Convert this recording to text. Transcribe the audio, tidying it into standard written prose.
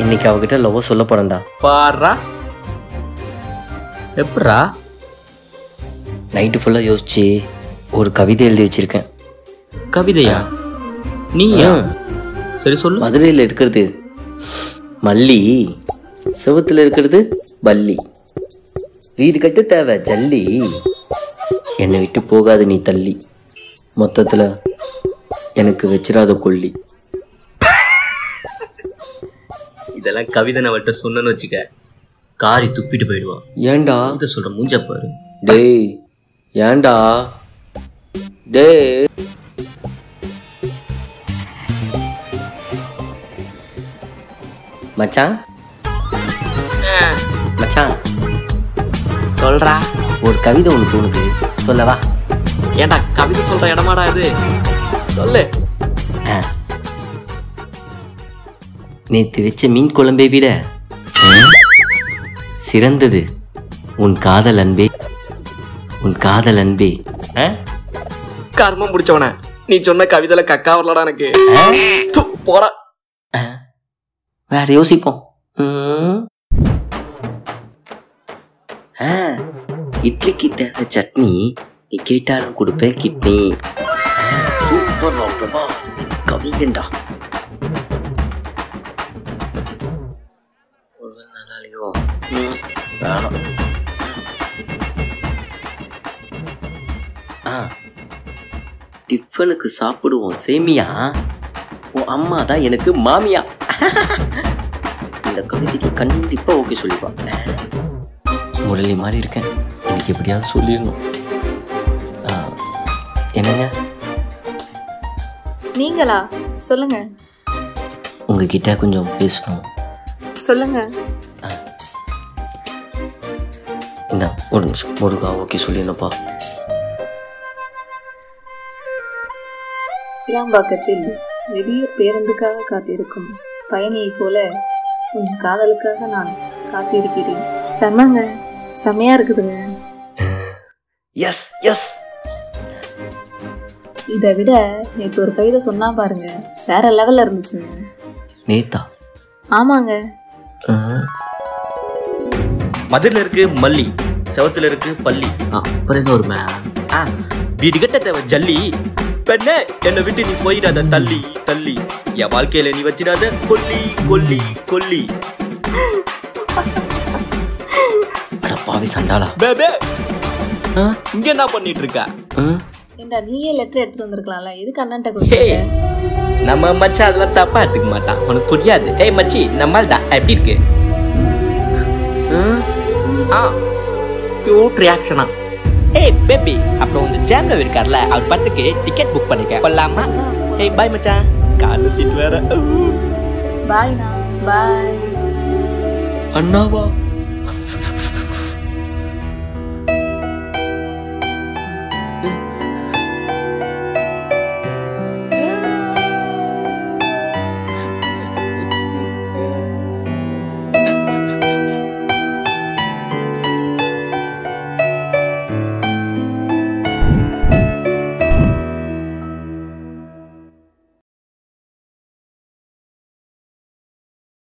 இன்னைக்கு அவகிட்ட லவ் சொல்ல போறேன்டா. பாரா எப்படா? நைட்டு ஃபுல்லாக யோசிச்சு ஒரு கவிதை எழுதி வச்சிருக்கேன். கவிதையா? நீயா? சரி சொல்லு. மதுரையில் இருக்கிறது மல்லி, செவத்தில் இருக்கிறது பல்லி, வீடு கட்டு தேவை ஜல்லி, என்னை விட்டு போகாது நீ தள்ளி, மொத்தத்தில் எனக்கு வச்சிராத கொல்லி. இதெல்லாம் கவிதை அவள்கிட்ட சொன்னு வச்சுக்க, காரி துப்பிட்டு போயிடுவா. ஏண்டா இதை சொல்ற மூஞ்ச பாரு. டேய் ஏண்டா டேய். மச்சான் மச்சான் சொல்றா. ஒரு கவிதை ஒன்று தோணுது, சொல்லவா? ஏண்டா கவிதை சொல்ற இடமாடா இது? சொல்லு. நேற்று வச்ச மீன் குழம்பை விட சிறந்தது உன் காதல் அன்பே, உன் காதல் அன்பே. கர்மம் முடிச்சவன, நீ சொன்ன கவிதையில கக்கா வரலடா எனக்கு. போடா. வேற யோசிப்போம். இட்லிக்கு தேவை சட்னி, நீ கேட்டாலும் கொடுப்பேன் கிட்னி. சூப்பர் பிரபா, கவிதண்டா. நல்லாலையோ வேணாம். டிஃபனுக்கு சாப்பிடுவோம் சேமியா, உன் அம்மா தான் எனக்கு மாமியா. இந்த கவிதைக்கு கண்டிப்பா ஓகே சொல்லிப்பா. முரளி மாதிரி இருக்கேன், எனக்கு எப்படியாவது சொல்லிடணும். என்னங்க நீங்களா? சொல்லுங்க. உங்ககிட்ட கொஞ்சம் பேசணும். சொல்லுங்க. இந்த ஒரு நிமிஷம், முருகா ஓகே சொல்லிடணும்ப்பா. கிளாம்பாக்கத்தில் வெளியூர் பேருந்துக்காக காத்திருக்கும் பயணியைப் போல உன் காதலுக்காக நான் காத்திருக்கிறேன். செம்மங்க, செம்மையா இருக்குதுங்க. Yes yes. இதை விட நேற்று ஒரு கவிதை சொன்னா பாருங்க, வேற லெவல்ல இருந்துச்சுங்க. நேத்தா? ஆமாங்க. மதுரையில் இருக்கு மல்லி, செவத்துல இருக்கு பள்ளி, அப்புறம் ஏதோ ஒரு வீடு கட்ட தேவை ஜல்லி, பெண்ணே என்னை விட்டு நீ போயிடாத தள்ளி தள்ளி, என் வாழ்க்கையில நீ வச்சிடாத கொல்லி கொல்லி கொல்லி. அட பாவி சண்டாளா. பேபே இங்க என்ன பண்ணிட்டு இருக்க? ஏண்டா நீயே லெட்டர் எடுத்துட்டு வந்திருக்கலாம்ல, எதுக்கு அண்ணன்ட்ட கொடுத்த? நம்ம மச்சான் அதெல்லாம் தப்பா எடுத்துக்க மாட்டான், உனக்கு புரியாது. ஏய் மச்சி, நம்மால் தான் எப்படி இருக்கு? கியூட் ரியாக்ஷனா. ஏய் பேபி, அப்புறம் வந்து ஜாம்ல இருக்கார்ல, அவர் படத்துக்கு டிக்கெட் புக் பண்ணிக்க கொள்ளாமா? ஏய் பாய் மச்சான், கார்ல சீட் வேற. பாய்ண்ணா, பாய். அண்ணாவா?